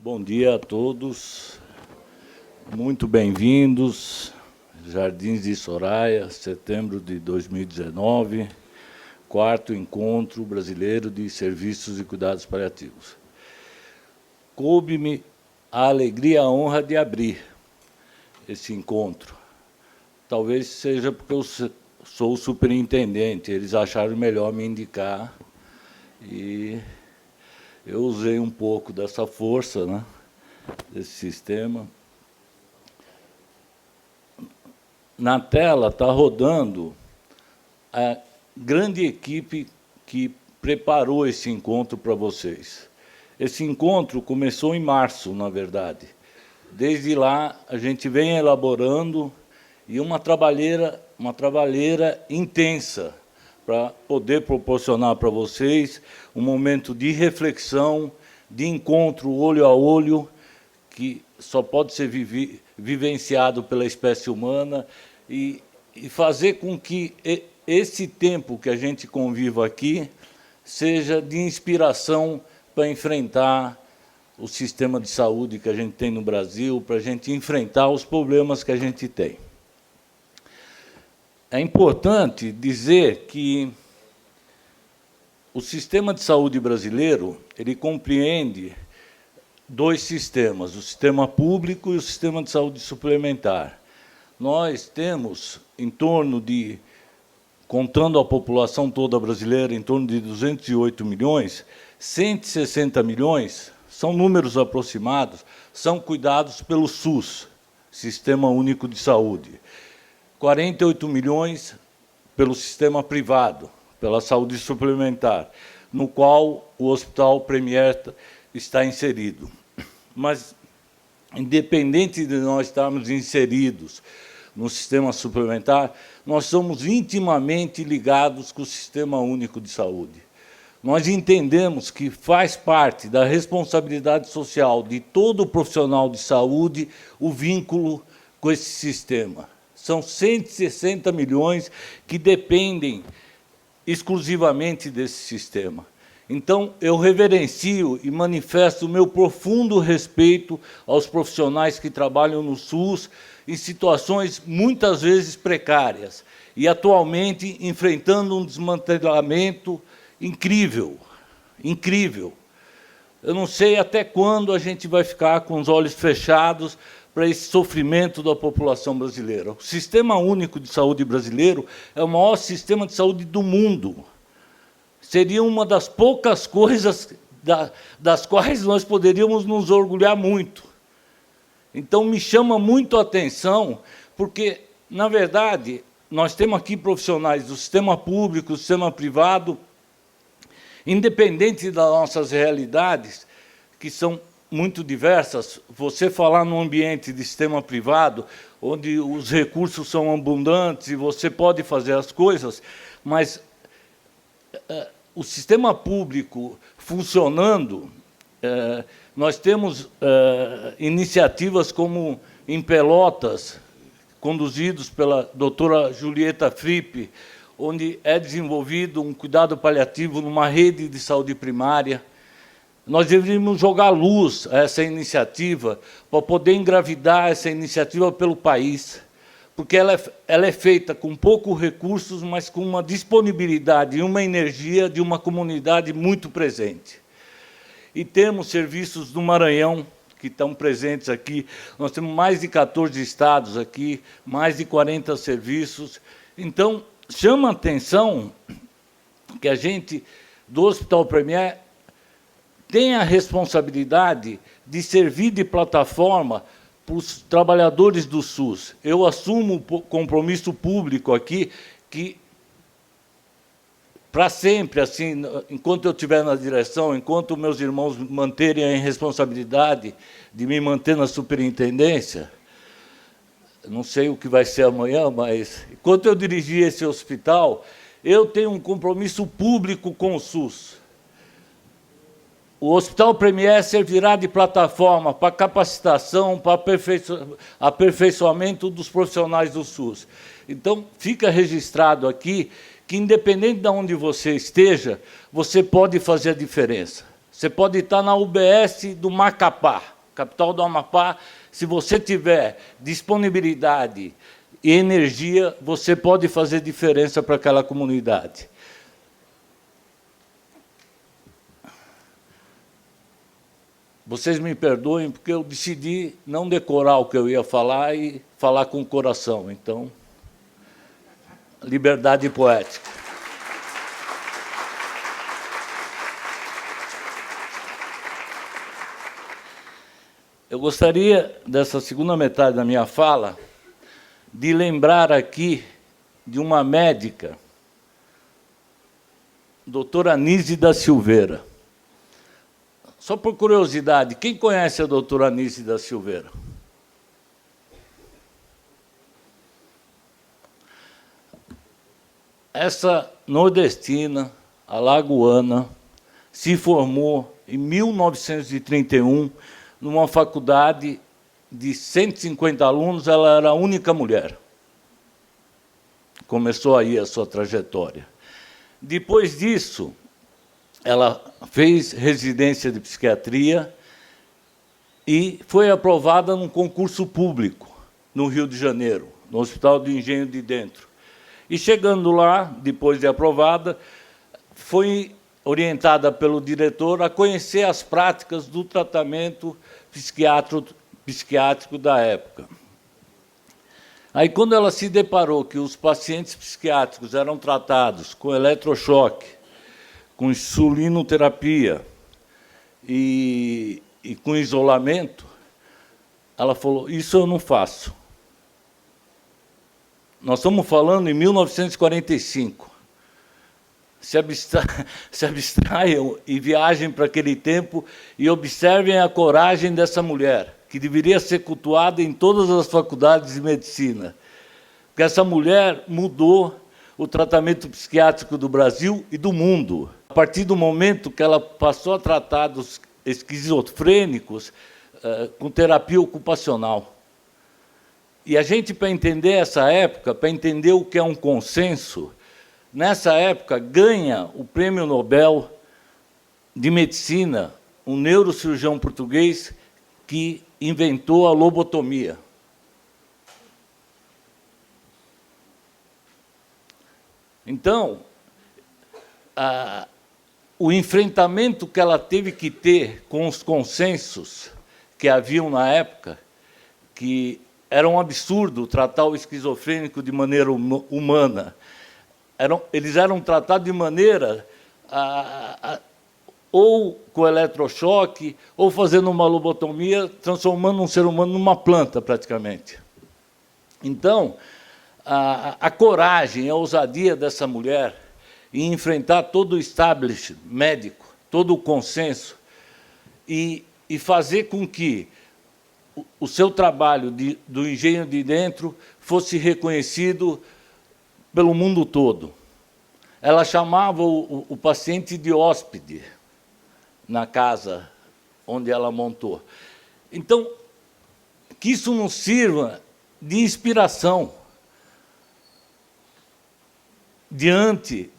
Bom dia a todos, muito bem-vindos. Jardins de Soraya, setembro de 2019, quarto Encontro Brasileiro de Serviços e Cuidados Paliativos. Coube-me a alegria e a honra de abrir esse encontro. Talvez seja porque eu sou o superintendente, eles acharam melhor me indicar e eu usei um pouco dessa força, né, desse sistema. Na tela está rodando a grande equipe que preparou esse encontro para vocês. Esse encontro começou em março, na verdade. Desde lá, a gente vem elaborando e uma trabalheira intensa para poder proporcionar para vocês um momento de reflexão, de encontro olho a olho, que só pode ser vivenciado pela espécie humana, e fazer com que esse tempo que a gente conviva aqui seja de inspiração para enfrentar o sistema de saúde que a gente tem no Brasil, para a gente enfrentar os problemas que a gente tem. É importante dizer que o sistema de saúde brasileiro ele compreende dois sistemas, o sistema público e o sistema de saúde suplementar. Nós temos, em torno de, contando a população toda brasileira, em torno de 208 milhões, 160 milhões, são números aproximados, são cuidados pelo SUS, Sistema Único de Saúde. 48 milhões pelo sistema privado, pela saúde suplementar, no qual o Hospital Premier está inserido. Mas, independente de nós estarmos inseridos no sistema suplementar, nós somos intimamente ligados com o Sistema Único de Saúde. Nós entendemos que faz parte da responsabilidade social de todo profissional de saúde o vínculo com esse sistema. São 160 milhões que dependem exclusivamente desse sistema. Então, eu reverencio e manifesto o meu profundo respeito aos profissionais que trabalham no SUS em situações muitas vezes precárias e, atualmente, enfrentando um desmantelamento incrível, incrível. Eu não sei até quando a gente vai ficar com os olhos fechados para esse sofrimento da população brasileira. O Sistema Único de Saúde brasileiro é o maior sistema de saúde do mundo. Seria uma das poucas coisas das quais nós poderíamos nos orgulhar muito. Então, me chama muito a atenção, porque, na verdade, nós temos aqui profissionais do sistema público, do sistema privado, independente das nossas realidades, que são muito diversas. Você falar num ambiente de sistema privado, onde os recursos são abundantes e você pode fazer as coisas, mas o sistema público funcionando, nós temos iniciativas como em Pelotas, conduzidos pela doutora Julieta Fripp, onde é desenvolvido um cuidado paliativo numa rede de saúde primária. Nós deveríamos jogar luz a essa iniciativa para poder engravidar essa iniciativa pelo país, porque ela é feita com poucos recursos, mas com uma disponibilidade e uma energia de uma comunidade muito presente. E temos serviços do Maranhão, que estão presentes aqui. Nós temos mais de 14 estados aqui, mais de 40 serviços. Então, chama a atenção que a gente, do Hospital Premier, tem a responsabilidade de servir de plataforma para os trabalhadores do SUS. Eu assumo o compromisso público aqui que, para sempre, assim, enquanto eu estiver na direção, enquanto meus irmãos manterem a responsabilidade de me manter na superintendência, não sei o que vai ser amanhã, mas enquanto eu dirigir esse hospital, eu tenho um compromisso público com o SUS. O Hospital Premier servirá de plataforma para capacitação, para aperfeiçoamento dos profissionais do SUS. Então, fica registrado aqui que, independente de onde você esteja, você pode fazer a diferença. Você pode estar na UBS do Macapá, capital do Amapá. Se você tiver disponibilidade e energia, você pode fazer diferença para aquela comunidade. Vocês me perdoem, porque eu decidi não decorar o que eu ia falar e falar com o coração. Então, liberdade poética. Eu gostaria, dessa segunda metade da minha fala, de lembrar aqui de uma médica, doutora Anísia da Silveira. Só por curiosidade, quem conhece a doutora Anísia da Silveira? Essa nordestina, alagoana, se formou em 1931 numa faculdade de 150 alunos, ela era a única mulher. Começou aí a sua trajetória. Depois disso, ela fez residência de psiquiatria e foi aprovada num concurso público no Rio de Janeiro, no Hospital do Engenho de Dentro. E, chegando lá, depois de aprovada, foi orientada pelo diretor a conhecer as práticas do tratamento psiquiátrico da época. Aí, quando ela se deparou que os pacientes psiquiátricos eram tratados com eletrochoque, com insulinoterapia e com isolamento, ela falou, isso eu não faço. Nós estamos falando em 1945. Se abstraiam e viajem para aquele tempo e observem a coragem dessa mulher, que deveria ser cultuada em todas as faculdades de medicina. Porque essa mulher mudou o tratamento psiquiátrico do Brasil e do mundo. A partir do momento que ela passou a tratar dos esquizofrênicos com terapia ocupacional. E a gente, para entender essa época, para entender o que é um consenso, nessa época ganha o Prêmio Nobel de Medicina um neurocirurgião português que inventou a lobotomia. Então, o enfrentamento que ela teve que ter com os consensos que haviam na época, que era um absurdo tratar o esquizofrênico de maneira humana. Eles eram tratados de maneira ou com eletrochoque, ou fazendo uma lobotomia, transformando um ser humano numa planta, praticamente. Então, a coragem, a ousadia dessa mulher em enfrentar todo o establishment médico, todo o consenso, e fazer com que o seu trabalho do Engenho de Dentro fosse reconhecido pelo mundo todo. Ela chamava o paciente de hóspede na casa onde ela montou. Então, que isso nos sirva de inspiração diante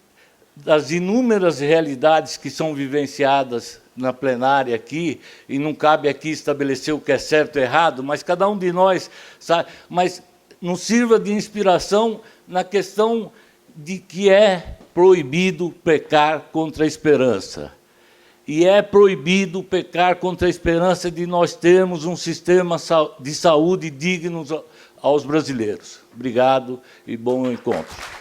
das inúmeras realidades que são vivenciadas na plenária aqui, e não cabe aqui estabelecer o que é certo e errado, mas cada um de nós sabe, mas nos sirva de inspiração na questão de que é proibido pecar contra a esperança. E é proibido pecar contra a esperança de nós termos um sistema de saúde digno aos brasileiros. Obrigado e bom encontro.